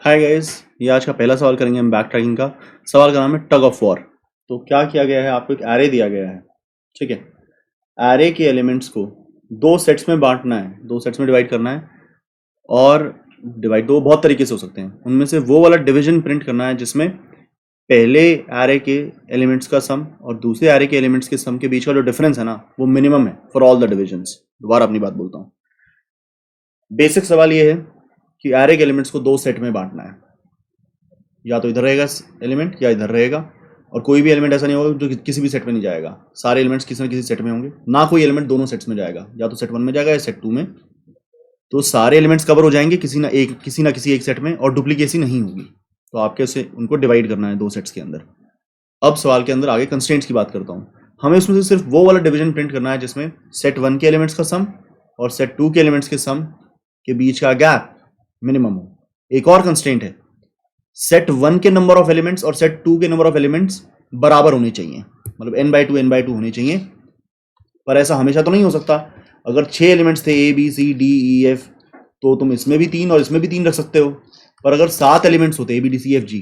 Hi guys, ये आज का पहला सवाल करेंगे हम बैक ट्रैकिंग का। सवाल का नाम है टग ऑफ वॉर। तो क्या किया गया है, आपको एक एरे दिया गया है। ठीक है, एरे के एलिमेंट्स को दो सेट्स में बांटना है, दो सेट्स में डिवाइड करना है। और डिवाइड दो बहुत तरीके से हो सकते हैं, उनमें से वो वाला डिवीजन प्रिंट करना है जिसमें पहले एरे के एलिमेंट्स का सम और दूसरे एरे के एलिमेंट्स के सम के बीच का जो डिफरेंस है ना, वो मिनिमम है फॉर ऑल द डिविजन्स। दोबारा अपनी बात बोलता हूँ। बेसिक सवाल ये है कि एरे के एलिमेंट्स को दो सेट में बांटना है, या तो इधर रहेगा एलिमेंट या इधर रहेगा। और कोई भी एलिमेंट ऐसा नहीं होगा जो किसी भी सेट में नहीं जाएगा। सारे एलिमेंट्स किसी न किसी सेट में होंगे, ना कोई एलिमेंट दोनों सेट्स में जाएगा, या तो सेट 1 में जाएगा या सेट 2 में। तो सारे एलिमेंट्स कवर हो जाएंगे किसी ना किसी एक सेट में, और डुप्लीकेसी नहीं होगी। तो आपके उसे उनको डिवाइड करना है दो सेट्स के अंदर। अब सवाल के अंदर आगे कंस्ट्रेंट्स की बात करता हूँ। हमें उसमें से सिर्फ वो वाला डिवीजन प्रिंट करना है जिसमें सेट 1 के एलिमेंट्स का सम और सेट 2 के एलिमेंट्स के सम के बीच का गैप मिनिमम हो। एक और कंस्ट्रेंट है, सेट 1 के नंबर ऑफ एलिमेंट्स और सेट 2 के नंबर ऑफ एलिमेंट्स बराबर होने चाहिए, मतलब n/2 होने चाहिए। पर ऐसा हमेशा तो नहीं हो सकता। अगर 6 एलिमेंट्स थे ABCDEF, तो तुम इसमें भी 3 और इसमें भी 3 रख सकते हो। पर अगर 7 एलिमेंट्स होते ABDCFG,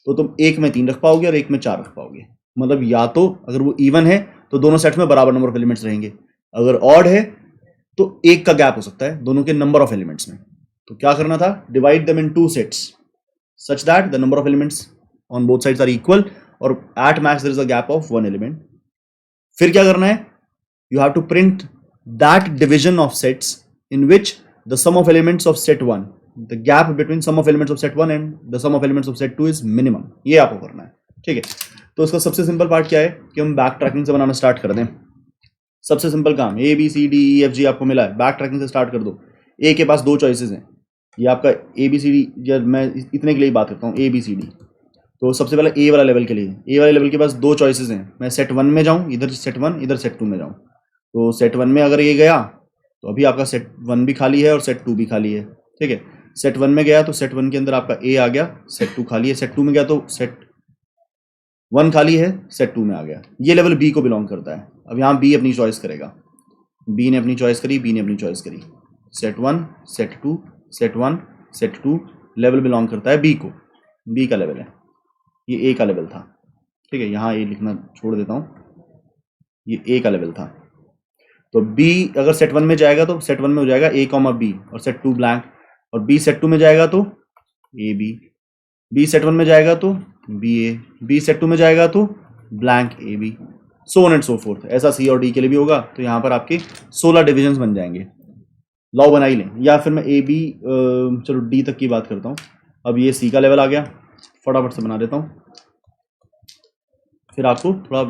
तो तुम एक में 3 रख पाओगे और एक में 4 रख पाओगे। मतलब या तो अगर वो इवन है तो दोनों सेट्स में बराबर नंबर ऑफ एलिमेंट्स रहेंगे, अगर ऑड है तो एक का गैप हो सकता है दोनों के नंबर ऑफ एलिमेंट्स में। तो क्या करना था, divide them in two sets such that the number of elements on both sides are equal, और at max there is a gap of one element. फिर क्या करना है, you have to print that division of sets in which the sum of elements of set 1, the gap between sum of elements of set 1 and the sum of elements of set 2 is minimum. ये आपको करना है। ठीक है, तो इसका सबसे simple part क्या है कि हम बैक ट्रैकिंग से बनाना स्टार्ट कर दें। सबसे सिंपल काम, ABCDEFG आपको मिला है, बैक ट्रैकिंग से स्टार्ट कर दो। ए के पास दो चॉइसेस हैं, ये आपका ABCD, या मैं इतने के लिए बात करता हूँ ABCD। तो सबसे पहले ए वाला लेवल के लिए, ए वाले लेवल के पास दो चॉइसेस हैं, मैं सेट 1 में जाऊँ, इधर सेट 1 इधर सेट 2 में जाऊँ। तो सेट 1 में अगर ये गया तो अभी आपका सेट 1 भी खाली है और सेट 2 भी खाली है। ठीक है, सेट 1 में गया तो सेट 1 के अंदर आपका ए आ गया, सेट 2 खाली है। सेट 2 में गया तो सेट 1 खाली है, सेट 2 में आ गया। ये लेवल बी को बिलोंग करता है। अब यहाँ बी अपनी चॉइस करेगा, बी ने अपनी चॉइस करी, बी ने अपनी चॉइस करी। Set 1 set 2 set 1 set 2 level belong करता है बी को, बी का लेवल है, ये ए का लेवल था। ठीक है, यहाँ ए लिखना छोड़ देता हूँ, ये ए का लेवल था। तो बी अगर सेट 1 में जाएगा तो सेट 1 में हो जाएगा ए कॉमा बी और सेट 2 ब्लैंक, और बी सेट 2 में जाएगा तो ए बी, बी सेट 1 में जाएगा तो बी ए, बी सेट 2 में जाएगा तो blank A B, so on and so forth. ऐसा सी और डी के लिए भी होगा। तो यहाँ पर आपके 16 डिविजन्स बन जाएंगे। लॉ बना ही लें, या फिर मैं ए बी, चलो डी तक की बात करता हूँ। अब ये सी का लेवल आ गया, फटाफट से बना देता हूँ, फिर आपको थोड़ा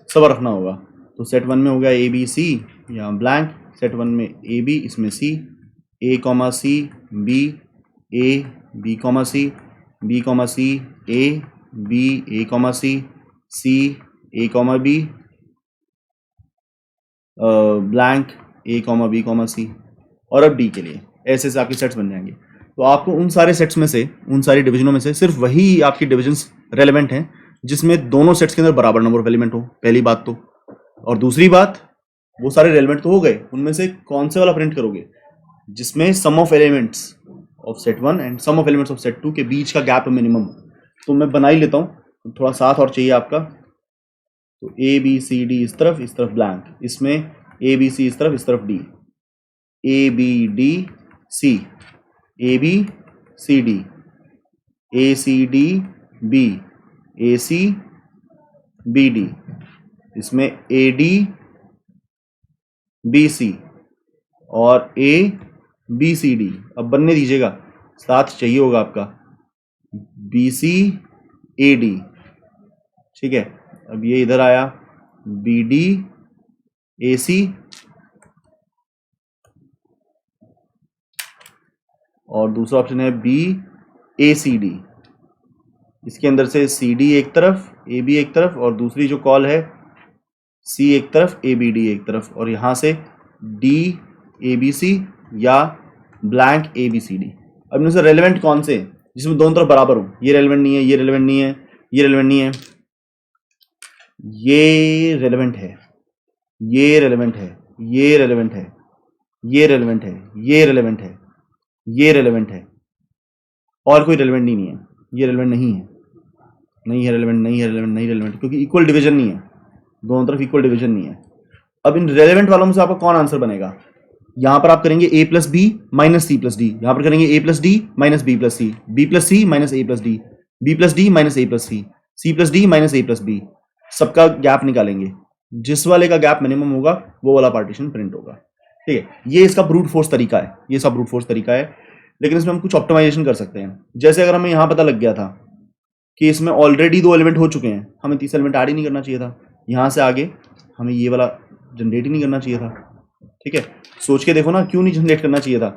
सब्र रखना होगा। तो सेट 1 में हो गया ABC, यहाँ ब्लैंक, सेट 1 में AB, इसमें C, A comma C B A, B comma C, B comma C A, B A comma C A comma B, blank A comma B comma C. और अब D के लिए ऐसे ऐसे आपके सेट्स बन जाएंगे। तो आपको उन सारे सेट्स में से, उन सारी डिवीजनों में से सिर्फ वही आपकी डिविजन्स रेलेवेंट हैं जिसमें दोनों सेट्स के अंदर बराबर नंबर ऑफ एलिमेंट हो, पहली बात तो। और दूसरी बात, वो सारे रेलेवेंट तो हो गए, उनमें से कौन से वाला प्रिंट करोगे जिसमें sum of elements of set 1 and sum of elements of set 2 के बीच का गैप मिनिमम। तो मैं बना ही लेता हूँ, थोड़ा साथ और चाहिए आपका। तो ABCD इस तरफ ब्लैंक, इसमें ABC इस तरफ D, ABDC, ABCD, ACDB, ACBD, इसमें ADBC और ABCD। अब बनने दीजिएगा, साथ चाहिए होगा आपका BCAD। ठीक है, अब ये इधर आया BDAC, और दूसरा ऑप्शन है BACD। इसके अंदर से CD एक तरफ, AB एक तरफ, और दूसरी जो कॉल है C एक तरफ, ABD एक तरफ, और यहाँ से DABC या ब्लैंक ABCD। अब इनमें से रेलेवेंट कौन से जिसमें दोनों तरफ बराबर हो? ये रेलेवेंट नहीं है, ये रेलेवेंट नहीं है, ये रेलेवेंट नहीं है, ये रेलेवेंट है, ये रेलेवेंट है, ये रेलेवेंट है, ये रेलेवेंट है, ये रेलेवेंट है, ये रेलेवेंट है, और कोई रेलिवेंट नहीं है, ये रेलिवेंट नहीं है, नहीं है रेलिवेंट, नहीं है रेलिवेंट, नहीं रेलिवेंट, क्योंकि इक्वल डिवीजन नहीं है, दोनों तरफ इक्वल डिवीजन नहीं है। अब इन रेलिवेंट वालों में से आपका कौन आंसर बनेगा? यहां पर आप करेंगे a plus B minus C plus D, यहां पर करेंगे a plus D minus B plus C, B plus C minus A plus D, B plus D minus A plus C plus D minus A plus B, सबका gap निकालेंगे, जिस वाले का gap minimum होगा वो वाला पार्टीशन प्रिंट होगा। ठीक है, ये इसका ब्रूट फोर्स तरीका है, ये सब ब्रूट फोर्स तरीका है, लेकिन इसमें हम कुछ ऑप्टिमाइजेशन कर सकते हैं। जैसे अगर हमें यहां पता लग गया था कि इसमें ऑलरेडी 2 एलिमेंट हो चुके हैं, हमें तीसरा एलिमेंट ऐड ही नहीं करना चाहिए था, यहां से आगे हमें ये वाला जनरेट ही नहीं करना चाहिए था। ठीक है, सोच के देखो ना, क्यों नहीं जनरेट करना चाहिए था?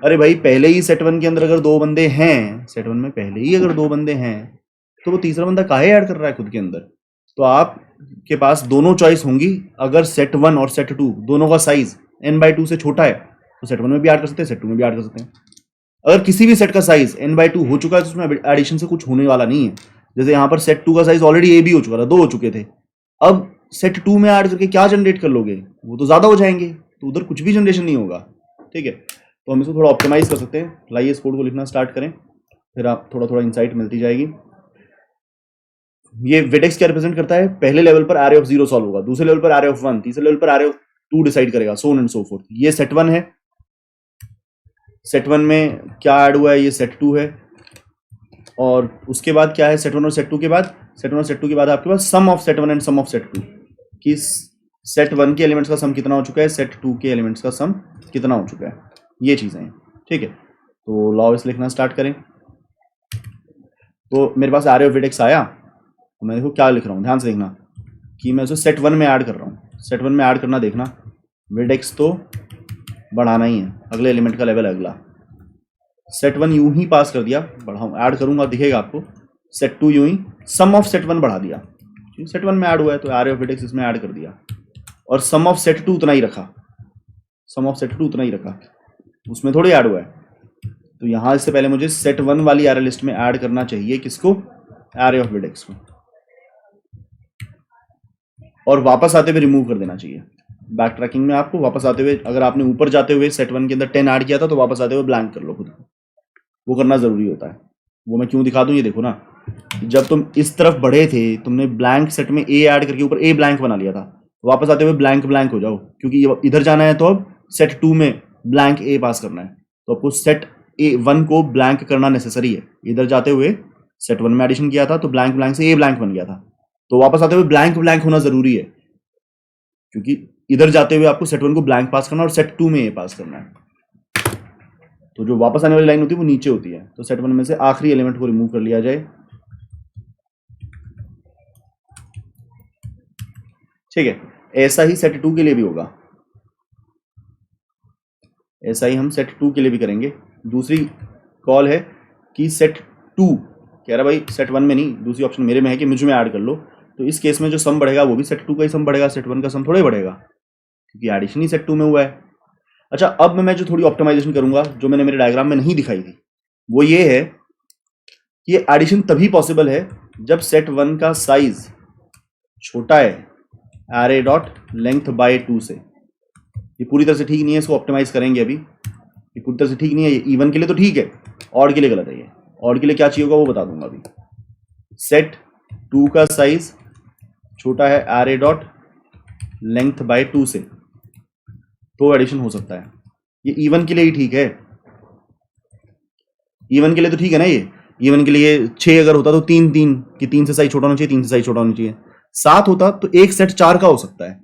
अरे भाई, पहले ही सेट 1 के अंदर अगर 2 बंदे हैं, सेट 1 में पहले ही अगर 2 बंदे हैं, तो वो तीसरा बंदा काहे ऐड कर रहा है खुद के अंदर? तो आपके पास दोनों चॉइस होंगी। अगर सेट 1 और सेट 2 दोनों का साइज n/2 से छोटा है तो सेट 1 में भी ऐड कर सकते हैं, सेट 2 में भी ऐड कर सकते हैं। अगर किसी भी सेट का साइज n/2 हो चुका है तो उसमें एडिशन से कुछ होने वाला नहीं है। जैसे यहाँ पर सेट 2 का साइज ऑलरेडी a भी हो चुका था, 2 हो चुके थे, अब सेट 2 में ऐड करके क्या जनरेट कर लोगे? वो तो ज्यादा हो जाएंगे, तो उधर कुछ भी जनरेशन नहीं होगा। ठीक है, तो हम इसको थोड़ा ऑप्टिमाइज कर सकते हैं। लाइए इस कोड को लिखना स्टार्ट करें, फिर आप थोड़ा थोड़ा इंसाइट मिलती जाएगी। ये वेटेक्स क्या रिप्रेजेंट करता है? पहले लेवल पर एरे ऑफ 0 सॉल्व होगा, दूसरे लेवल पर एरे ऑफ 1, तीसरे लेवल पर एरे ऑफ 2 डिसाइड करेगा, सो ऑन एंड सो फोर्थ। ये सेट 1 है, सेट 1 में क्या ऐड हुआ है? ये सेट 2 है, और उसके बाद क्या है? सेट 1 और सेट 2 के बाद, सेट 1 और सेट 2 के बाद आपके पास sum of set 1 and sum of set 2, कि सेट 1 के एलिमेंट्स का सम कितना हो चुका है, सेट 2 के एलिमेंट्स का सम कितना हो चुका है, ये चीजें हैं। ठीक है, तो लॉस लिखना स्टार्ट करें। तो मेरे पास एरे ऑफ वेटेक्स आया, तो मैं देखो क्या लिख रहा हूँ, ध्यान से देखना कि मैं उसे सेट 1 में ऐड कर रहा हूँ। सेट 1 में ऐड करना, देखना वेटेक्स तो बढ़ाना ही है, अगले एलिमेंट का लेवल है अगला। सेट 1 यूं ही पास कर दिया, बढ़ाऊँ ऐड करूंगा दिखेगा आपको। सेट 2 यूं ही सम ऑफ सेट 1 बढ़ा दिया, सेट 1 में ऐड हुआ है तो एरे ऑफ वेटेक्स इसमें ऐड कर दिया, और सम ऑफ सेट 2 उतना ही रखा, सम ऑफ सेट 2 उतना ही रखा, उसमें थोड़ी ऐड हुआ है। तो यहां इससे पहले मुझे सेट 1 वाली एरे लिस्ट में ऐड करना चाहिए किसको? एरे ऑफ वेटेक्स को, और वापस आते हुए रिमूव कर देना चाहिए। बैक ट्रैकिंग में आपको वापस आते हुए, अगर आपने ऊपर जाते हुए सेट 1 के अंदर 10 ऐड किया था तो वापस आते हुए ब्लैंक कर लो खुद को, वो करना जरूरी होता है। वो मैं क्यों दिखा दूं, ये देखो ना, जब तुम इस तरफ बढ़े थे तुमने ब्लैंक सेट में ए ऐड करके ऊपर ए ब्लैंक बना लिया था, वापस आते हुए ब्लैंक ब्लैंक हो जाओ, क्योंकि इधर जाना है तो अब सेट 2 में ब्लैंक ए पास करना है, तो आपको सेट ए 1 को ब्लैंक करना नेसेसरी है। इधर जाते हुए सेट 1 में एडिशन किया था तो ब्लैंक ब्लैंक से ए ब्लैंक बन गया था, तो वापस आते हुए ब्लैंक ब्लैंक होना जरूरी है, क्योंकि इधर जाते हुए आपको सेट 1 को ब्लैंक पास करना और सेट 2 में ए पास करना है। तो जो वापस आने वाली लाइन होती है वो नीचे होती है, तो सेट 1 में से आखिरी एलिमेंट को रिमूव कर लिया जाए। ठीक है, ऐसा ही सेट 2 के लिए भी होगा, ऐसा ही हम सेट 2 के लिए भी करेंगे। दूसरी कॉल है कि सेट 2 कह रहा भाई सेट 1 में नहीं, दूसरी ऑप्शन मेरे में है कि मुझ में ऐड कर लो, तो इस केस में जो सम बढ़ेगा वो भी सेट 2 का ही सम बढ़ेगा, सेट 1 का सम थोड़े बढ़ेगा, क्योंकि एडिशन ही सेट 2 में हुआ है। अच्छा, अब मैं जो थोड़ी ऑप्टिमाइजेशन करूंगा जो मैंने मेरे डायग्राम में नहीं दिखाई थी, वो ये है कि ये एडिशन तभी पॉसिबल है जब सेट 1 का साइज छोटा है एरे डॉट लेंथ बाय 2 से। ये पूरी तरह से ठीक नहीं है, इसको ऑप्टिमाइज करेंगे अभी। ये पूरी तरह से ठीक नहीं है, ये इवन के लिए तो ठीक है, ऑड के लिए गलत है। ये ऑड के लिए क्या चाहिए होगा वो बता दूंगा अभी। सेट 2 का साइज छोटा है एरे डॉट लेंथ बाय 2 से, तो एडिशन हो सकता है। ये इवन के लिए ही ठीक है, इवन के लिए तो ठीक है ना। ये इवन के लिए 6 अगर होता तो 3 3 कि 3 से साइज छोटा होना चाहिए, 3 से साइज छोटा होना चाहिए। 7 होता तो एक सेट 4 का हो सकता है,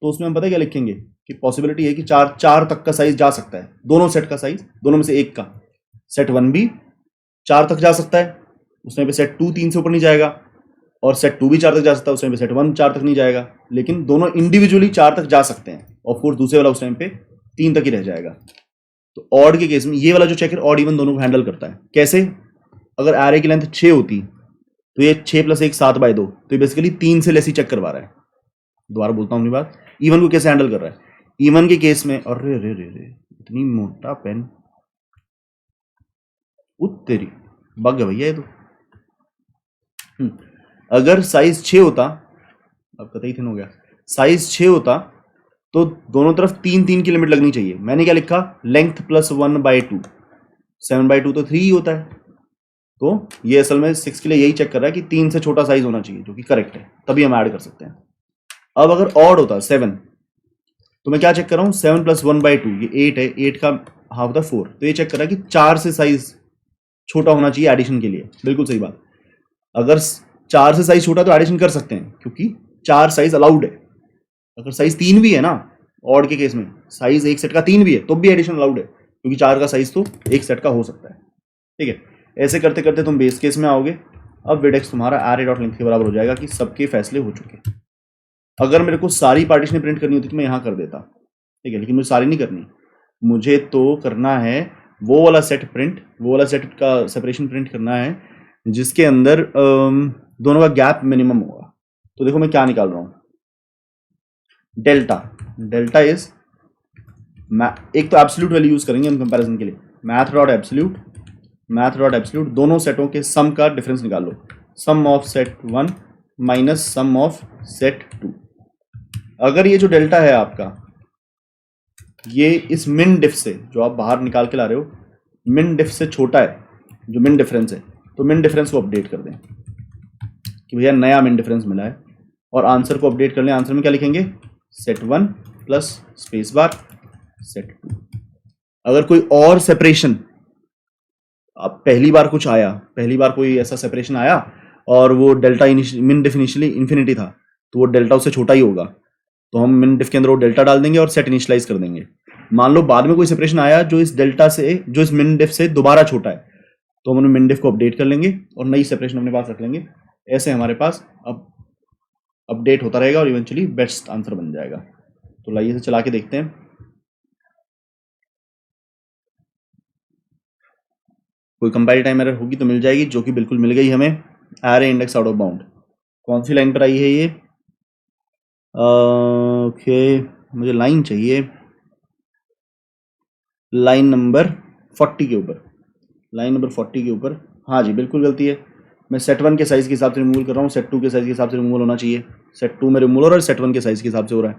तो उसमें हम पता है क्या लिखेंगे कि पॉसिबिलिटी है कि 4 तक का साइज जा सकता है, दोनों सेट का साइज, दोनों में से एक का। सेट 1 भी 4 तक जा सकता है, उसमें पे सेट 2 3 से ऊपर नहीं जाएगा, और सेट 2 भी 4 तक जा सकता है, उस टाइम पे सेट 1 4 तक नहीं जाएगा, लेकिन दोनों इंडिविजुअली 4 तक जा सकते हैं, और फिर दूसरे वाला उस टाइम पे 3 तक ही रह जाएगा। तो ऑड के केस में ये वाला जो चेकर ऑड इवन दोनों को हैंडल करता है। कैसे? अगर एरे की लेंथ 6 होती तो ये 6 + 1 7/2, तो ये बेसिकली 3 से लेस ही चेक करवा रहा है। दोबारा बोलता हूँ अपनी बात, इवन को कैसे हैंडल कर रहा है। इवन के केस में, अरे रे रे रे इतनी मोटा पेन, तेरी बग गया भैया ये तो। अगर साइज 6 होता, अब कतई थिन हो गया, साइज 6 होता तो दोनों तरफ 3 3 की लिमिट लगनी चाहिए। मैंने क्या लिखा? लेंथ +1/2, 7/2 तो 3 ही होता है, तो ये असल में 6 के लिए यही चेक कर रहा है कि 3 से छोटा साइज होना चाहिए, जो कि करेक्ट है, तभी हम ऐड कर सकते हैं। अब अगर ऑड होता 7, तो मैं क्या चेक कर रहा हूँ, 7 + 1/2, ये 8 है, 8 का हाफ होता 4, तो ये चेक कर रहा है कि 4 से साइज छोटा होना चाहिए एडिशन के लिए। बिल्कुल सही बात। अगर 4 से साइज छोटा तो एडिशन कर सकते हैं, क्योंकि 4 साइज अलाउड है। अगर साइज 3 भी है ना, ऑड के केस में साइज एक सेट का 3 भी है, तो भी एडिशन अलाउड है, क्योंकि 4 का साइज तो एक सेट का हो सकता है। ठीक है, ऐसे करते करते तुम बेस केस में आओगे। अब विडेक्स तुम्हारा array.length के बराबर हो जाएगा कि सबके फैसले हो चुके। अगर मेरे को सारी पार्टीशन प्रिंट करनी होती तो मैं यहाँ कर देता, ठीक है, लेकिन मुझे सारी नहीं करनी। मुझे तो करना है वो वाला सेट प्रिंट, वो वाला सेट का सेपरेशन प्रिंट करना है जिसके अंदर दोनों का गैप मिनिमम होगा। तो देखो मैं क्या निकाल रहा हूँ, डेल्टा। डेल्टा इज, एक तो एब्सोल्यूट वैल्यू यूज करेंगे हम कंपैरिजन के लिए, मैथ.एब्सोल्यूट दोनों सेटों के सम का डिफरेंस निकाल लो, sum of set 1 minus sum of set 2। अगर ये जो डेल्टा है आपका, ये इस मिन डिफ से जो आप बाहर निकाल के ला रहे हो, मिन डिफ से छोटा है, जो मिन डिफरेंस है, तो मिन डिफरेंस को अपडेट कर दें कि भैया नया मिन डिफरेंस मिला है, और आंसर को अपडेट कर लें। आंसर में क्या लिखेंगे, set 1 plus space bar set 2। अगर कोई और सेपरेशन, अब पहली बार कुछ आया, पहली बार कोई ऐसा सेपरेशन आया और वो डेल्टा मिन डिफ इनिशियली इन्फिनिटी था, तो वो डेल्टा उससे छोटा ही होगा, तो हम मिन डिफ के अंदर वो डेल्टा डाल देंगे और सेट इनिशियलाइज कर देंगे। मान लो बाद में कोई सेपरेशन आया जो इस डेल्टा से, जो इस मिन डिफ से दोबारा छोटा है, तो हम मिन डिफ को अपडेट कर लेंगे और नई सेपरेशन अपने पास रख लेंगे। ऐसे हमारे पास अब अपडेट होता रहेगा और इवेंचुअली बेस्ट आंसर बन जाएगा। तो लाइए इसे चला के देखते हैं। कोई कंपाइल टाइम एरर होगी तो मिल जाएगी, जो कि बिल्कुल मिल गई हमें। Array index out of bound कौन सी लाइन पर आई है ये, ओके मुझे लाइन चाहिए, लाइन नंबर 40 के ऊपर, लाइन नंबर 40 के ऊपर। हाँ जी बिल्कुल गलती है, मैं सेट 1 के साइज के हिसाब से रिमूवल कर रहा हूँ, सेट 2 के साइज के हिसाब से रिमूवल होना चाहिए। सेट 2 में रिमूवल हो रहा है, सेट 1 के साइज के हिसाब से हो रहा है।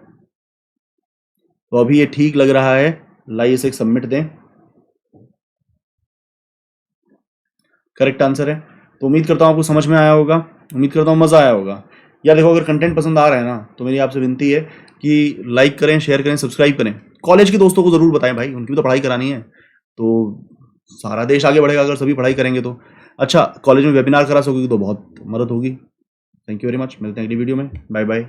तो अभी ये ठीक लग रहा है, लाइए इसे सबमिट दें। करेक्ट आंसर है। तो उम्मीद करता हूँ आपको समझ में आया होगा, उम्मीद करता हूँ मज़ा आया होगा। या देखो अगर कंटेंट पसंद आ रहा है ना, तो मेरी आपसे विनती है कि लाइक करें, शेयर करें, सब्सक्राइब करें। कॉलेज के दोस्तों को ज़रूर बताएं भाई, उनकी भी तो पढ़ाई करानी है, तो सारा देश आगे बढ़ेगा अगर सभी पढ़ाई करेंगे तो। अच्छा, कॉलेज में वेबिनार करा सकोगे तो बहुत मदद होगी। थैंक यू वेरी मच, मिलते हैं अगली वीडियो में, बाय बाय।